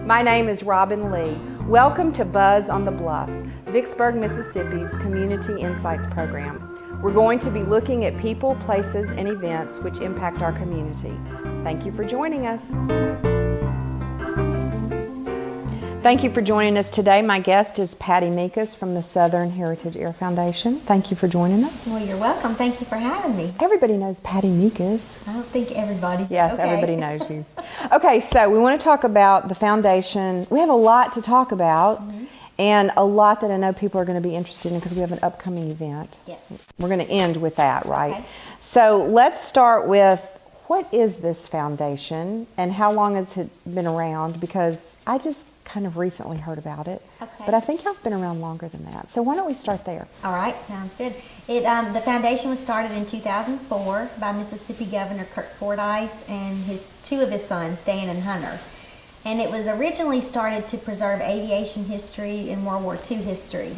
My name is Robin Lee. Welcome to Buzz on the Bluffs, Vicksburg, Mississippi's Community Insights program. We're going to be looking at people, places, and events which impact our community. Thank you for joining us. Thank you for joining us today. My guest is Patty Mekus from the Southern Heritage Air Foundation. Thank you for joining us. Well, you're welcome. Thank you for having me. Everybody knows Patty Mekus. I don't think everybody. Yes, okay. Everybody knows you. Okay, so we want to talk about the foundation. We have a lot to talk about and a lot that I know people are going to be interested in because we have an upcoming event. Yes. We're going to end with that, right? Okay. So let's start with, what is this foundation and how long has it been around? Because I just kind of recently heard about it, but I think y'all have been around longer than that. So why don't we start there? All right, sounds good. The foundation was started in 2004 by Mississippi Governor Kirk Fordyce and two of his sons, Dan and Hunter. And it was originally started to preserve aviation history and World War II history.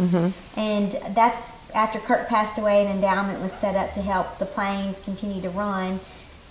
And that's after Kirk passed away, an endowment was set up to help the planes continue to run.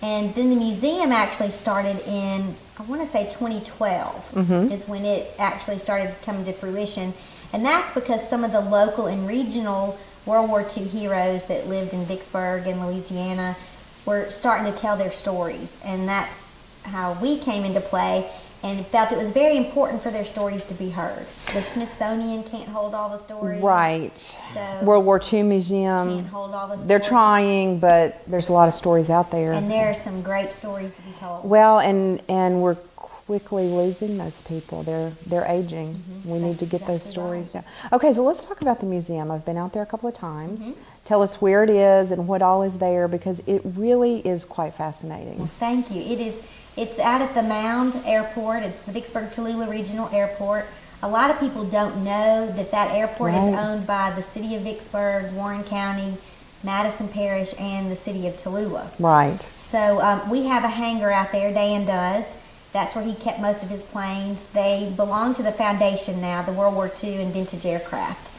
And then the museum actually started in, I want to say 2012 is when it actually started coming to fruition. And that's because some of the local and regional World War II heroes that lived in Vicksburg and Louisiana were starting to tell their stories. And that's how we came into play and felt it was very important for their stories to be heard. The Smithsonian can't hold all the stories. Right. So World War II Museum. Can't hold all the stories. They're trying, but there's a lot of stories out there. And there are some great stories to be told. Well, and we're quickly losing those people. They're aging. We need to get those stories down. Okay, so let's talk about the museum. I've been out there a couple of times. Tell us where it is and what all is there, because it really is quite fascinating. Well, thank you. It's out at the Mound Airport. It's the Vicksburg-Tallulah Regional Airport. A lot of people don't know that airport is owned by the city of Vicksburg, Warren County, Madison Parish, and the city of Tallulah. Right. So we have a hangar out there, Dan does. That's where he kept most of his planes. They belong to the foundation now, the World War II and vintage aircraft.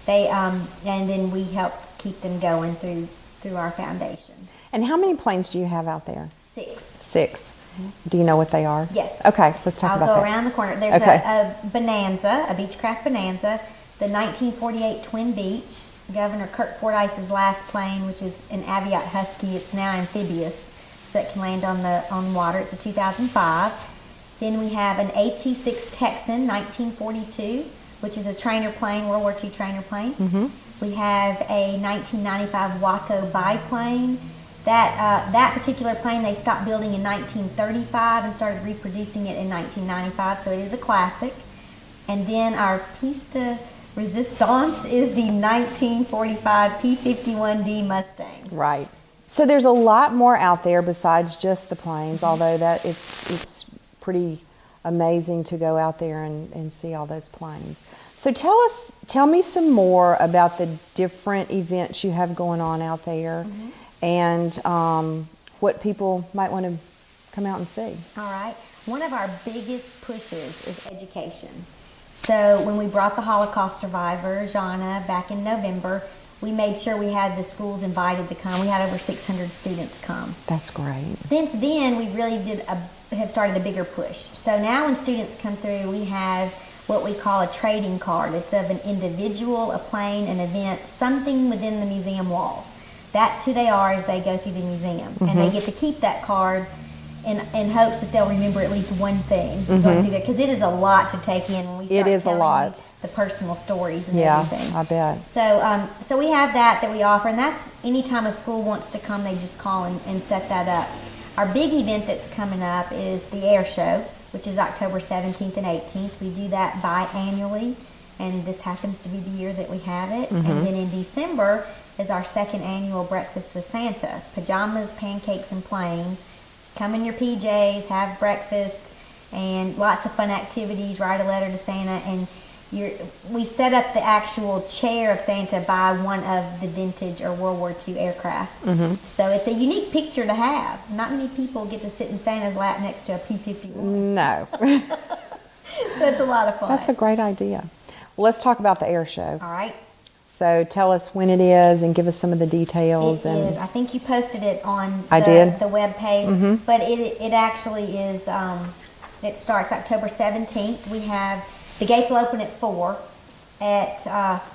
And then we help keep them going through our foundation. And how many planes do you have out there? 6. 6. Do you know what they are? Yes. Okay, let's talk about that. I'll go around the corner. There's a Bonanza, a Beechcraft Bonanza, the 1948 Twin Beech, Governor Kirk Fordyce's last plane, which is an Aviat Husky. It's now amphibious, so it can land on water. It's a 2005. Then we have an AT-6 Texan, 1942, which is a trainer plane, World War II trainer plane. We have a 1995 Waco biplane. That particular plane they stopped building in 1935 and started reproducing it in 1995, so it is a classic. And then our piece de resistance is the 1945 P-51D Mustang. Right. So there's a lot more out there besides just the planes, although that it's pretty amazing to go out there and see all those planes. So tell me some more about the different events you have going on out there. And what people might want to come out and see. All right. One of our biggest pushes is education. So when we brought the Holocaust survivor, Jana, back in November, we made sure we had the schools invited to come. We had over 600 students come. That's great. Since then, we really have started a bigger push. So now when students come through, we have what we call a trading card. It's of an individual, a plane, an event, something within the museum walls. That's who they are as they go through the museum. And they get to keep that card in hopes that they'll remember at least one thing. Because it is a lot to take in when we start telling the personal stories and everything. I bet. So we have that we offer, and that's anytime a school wants to come, they just call and set that up. Our big event that's coming up is the air show, which is October 17th and 18th. We do that biannually, and this happens to be the year that we have it. And then in December is our second annual Breakfast with Santa. Pajamas, pancakes, and planes. Come in your PJs, have breakfast, and lots of fun activities. Write a letter to Santa, and we set up the actual chair of Santa by one of the vintage or World War II aircraft. So it's a unique picture to have. Not many people get to sit in Santa's lap next to a P-51. No. So it's a lot of fun. That's a great idea. Well, let's talk about the air show. All right. So tell us when it is and give us some of the details. It is. I think you posted it on the web page, but it actually is It starts October 17th. The gates will open at 4. At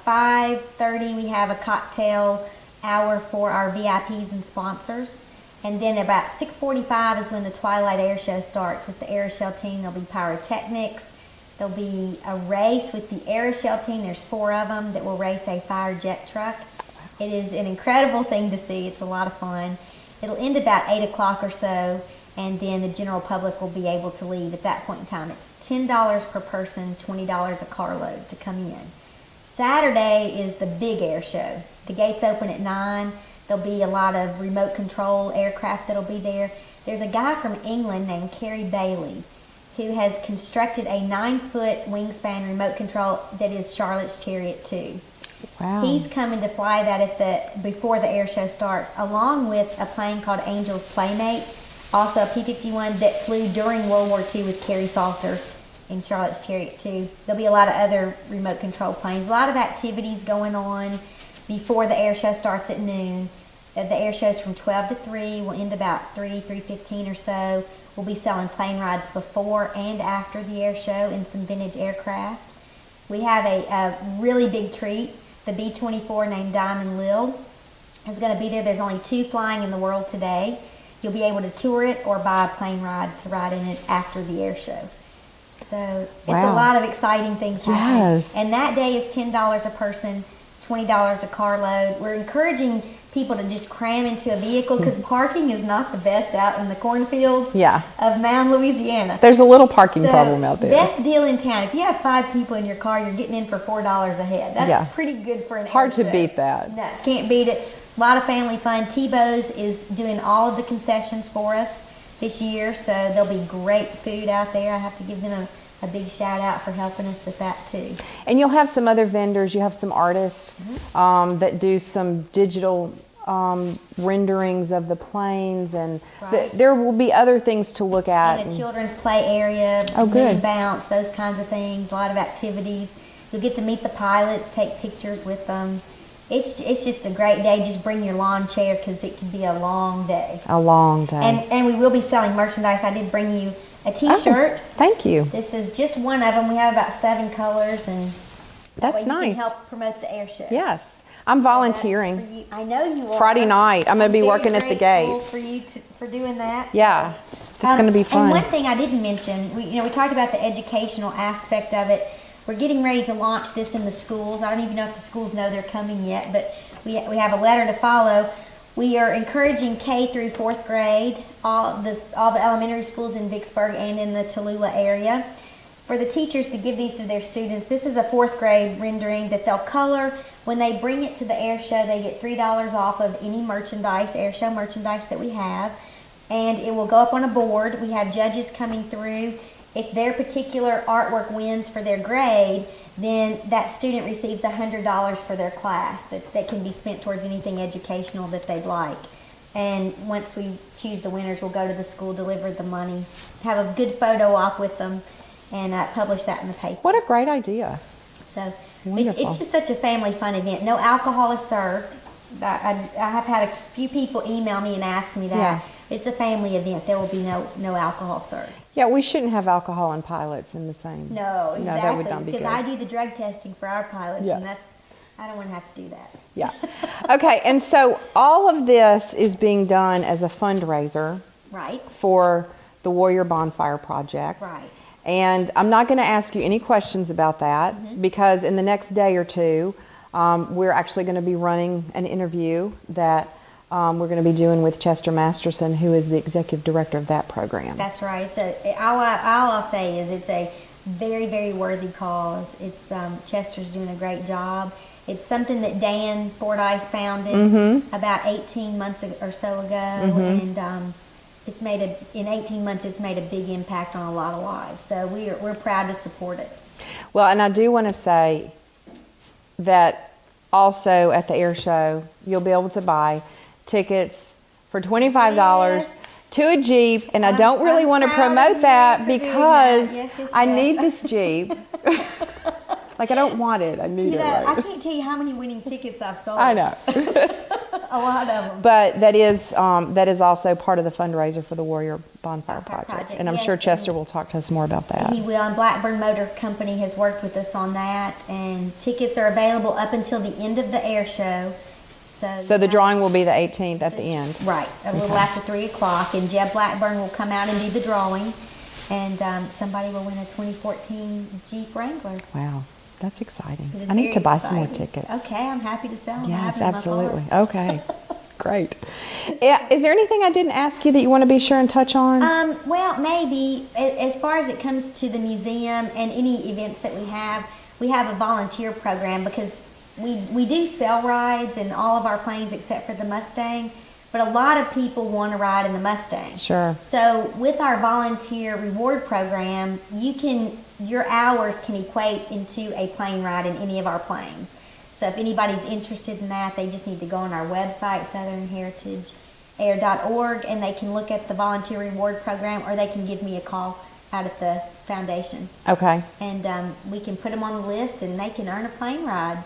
5:30, we have a cocktail hour for our VIPs and sponsors. And then about 6:45 is when the Twilight Air Show starts with the Aeroshell team. There'll be pyrotechnics. There'll be a race with the Aeroshell team. There's 4 of them that will race a fire jet truck. It is an incredible thing to see. It's a lot of fun. It'll end about 8 o'clock or so, and then the general public will be able to leave at that point in time. It's $10 per person, $20 a carload to come in. Saturday is the big air show. The gates open at 9. There'll be a lot of remote control aircraft that'll be there. There's a guy from England named Kerry Bailey who has constructed a 9-foot wingspan remote control that is Charlotte's Chariot 2. Wow. He's coming to fly that before the air show starts, along with a plane called Angel's Playmate, also a P-51 that flew during World War II with Carrie Salter in Charlotte's Chariot 2. There'll be a lot of other remote control planes, a lot of activities going on before the air show starts at noon. The air show's from 12 to 3, will end about 3:15 or so. We'll be selling plane rides before and after the air show in some vintage aircraft. We have a really big treat. The B-24 named Diamond Lil is going to be there. There's only 2 flying in the world today. You'll be able to tour it or buy a plane ride to ride in it after the air show. So it's a lot of exciting things happening. Yes. And that day is $10 a person, $20 a carload. We're encouraging people to just cram into a vehicle because parking is not the best out in the cornfields of Mound, Louisiana. There's a little parking problem out there. Best deal in town. If you have 5 people in your car, you're getting in for $4 a head. That's pretty good for an Hard air to show. beat that. No, can't beat it. A lot of family fun. T-Bo's is doing all of the concessions for us this year, so there'll be great food out there. I have to give them a big shout out for helping us with that too. And you'll have some other vendors. You have some artists that do some digital renderings of the planes, and there will be other things to look at. And a children's play area, good. bounce, those kinds of things, a lot of activities. You'll get to meet the pilots, take pictures with them. It's just a great day. Just bring your lawn chair because it can be a long day. A long day. And we will be selling merchandise. I did bring you a T-shirt. Oh, thank you. This is just one of them. We have about 7 colors, and that's you nice. can help promote the air show. Yes. I'm volunteering. I know you are. Friday night. I'm going to be working at the gate. For you for doing that. Yeah. It's going to be fun. And one thing I didn't mention, we talked about the educational aspect of it. We're getting ready to launch this in the schools. I don't even know if the schools know they're coming yet, but we have a letter to follow. We are encouraging K through 4th grade, all the elementary schools in Vicksburg and in the Tallulah area, for the teachers to give these to their students. This is a 4th grade rendering that they'll color. When they bring it to the air show, they get $3 off of any merchandise, air show merchandise that we have, and it will go up on a board. We have judges coming through. If their particular artwork wins for their grade, then that student receives $100 for their class that can be spent towards anything educational that they'd like. And once we choose the winners, we'll go to the school, deliver the money, have a good photo op with them, and publish that in the paper. What a great idea. So Wonderful. it's just such a family fun event. No alcohol is served. I have had a few people email me and ask me that. Yeah. It's a family event. There will be no alcohol served. Yeah, we shouldn't have alcohol and pilots in the same. No, exactly. No, that would not be good. Because I do the drug testing for our pilots, Yeah. and I don't want to have to do that. Yeah. Okay, and so all of this is being done as a fundraiser Right. for the Warrior Bonfire Project. Right. And I'm not going to ask you any questions about that because in the next day or two, we're actually going to be running an interview that we're going to be doing with Chester Masterson, who is the executive director of that program. That's right. All I'll say is it's a very, very worthy cause. It's Chester's doing a great job. It's something that Dan Fordyce founded about 18 months or so ago, and in 18 months it's made a big impact on a lot of lives. So we're proud to support it. Well, and I do want to say that also at the air show, you'll be able to buy tickets for $25 to a Jeep, and I don't really want to promote that because I need this Jeep. Like, I don't want it. I need it. I right. can't tell you how many winning tickets I've sold. I know. A lot of them. But that is also part of the fundraiser for the Warrior Bonfire Project. Project, And I'm yes, sure and Chester will talk to us more about that. He will, and Blackburn Motor Company has worked with us on that, and tickets are available up until the end of the air show. So the drawing will be the 18th at the end. Right, a little after 3 o'clock, and Jeb Blackburn will come out and do the drawing, and somebody will win a 2014 Jeep Wrangler. Wow, that's exciting. It is I need very to buy some more exciting. tickets. Okay, I'm happy to sell them. I Yes, have them in my car. absolutely. Okay, great. Yeah, is there anything I didn't ask you that you want to be sure and touch on? Well, maybe as far as it comes to the museum and any events that we have a volunteer program, because we do sell rides in all of our planes except for the Mustang, but a lot of people want to ride in the Mustang. Sure. So with our volunteer reward program, your hours can equate into a plane ride in any of our planes. So if anybody's interested in that, they just need to go on our website, southernheritageair.org, and they can look at the volunteer reward program, or they can give me a call out at the foundation. Okay. And we can put them on the list, and they can earn a plane ride.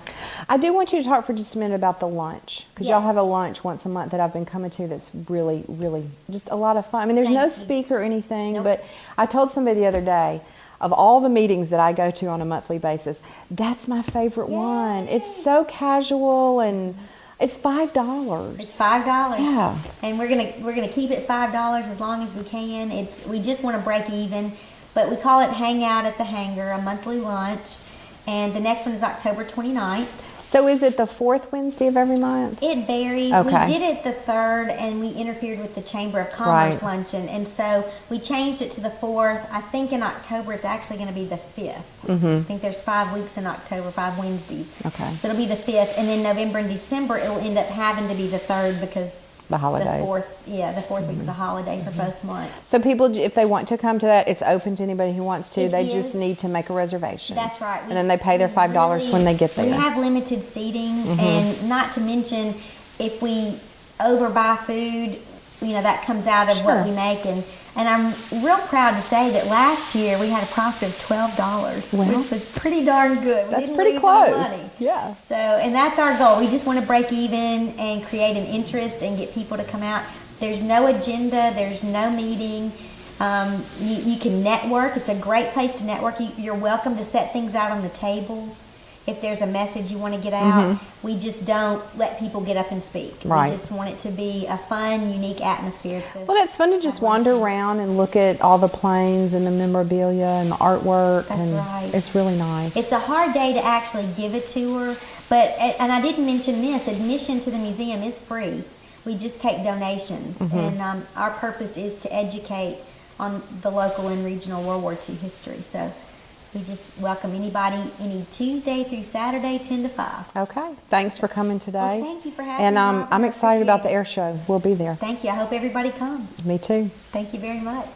I do want you to talk for just a minute about the lunch, because Yes. y'all have a lunch once a month that I've been coming to that's really, really just a lot of fun. I mean, there's no Thank you. speaker or anything, Nope. but I told somebody the other day, of all the meetings that I go to on a monthly basis, that's my favorite one. It's so casual, and it's $5. It's $5. Yeah. And we're gonna keep it $5 as long as we can. We just want to break even, but we call it Hangout at the Hangar, a monthly lunch. And the next one is October 29th. So is it the fourth Wednesday of every month? It varies. Okay. We did it the 3rd, and we interfered with the Chamber of Commerce Right. luncheon, and so we changed it to the 4th. I think in October it's actually going to be the 5th. I think there's 5 weeks in October, 5 Wednesdays. Okay. So it'll be the 5th, and then November and December it'll end up having to be the 3rd because The holiday. the 4th week is a holiday for both months. So people, if they want to come to that, it's open to anybody who wants to. It They is. just need to make a reservation. That's right. And then they pay their $5 when they get there. We have limited seating, and not to mention, if we overbuy food, that comes out of Sure. what we make. And I'm real proud to say that last year we had a profit of $12, Well, which was pretty darn good. We That's didn't pretty lose any close. money. Yeah. So, and that's our goal. We just want to break even and create an interest and get people to come out. There's no agenda. There's no meeting. You can network. It's a great place to network. You're welcome to set things out on the tables. If there's a message you want to get out, we just don't let people get up and speak. Right. We just want it to be a fun, unique atmosphere. Well, it's fun to just wander around and look at all the planes and the memorabilia and the artwork. That's and right. It's really nice. It's a hard day to actually give a tour, and I didn't mention this, admission to the museum is free. We just take donations, and our purpose is to educate on the local and regional World War II history. So we just welcome anybody any Tuesday through Saturday, 10 to 5. Okay. Thanks for coming today. Well, thank you for having and me. Robin. I'm I excited about the appreciate air show. We'll be there. Thank you. I hope everybody comes. Me too. Thank you very much.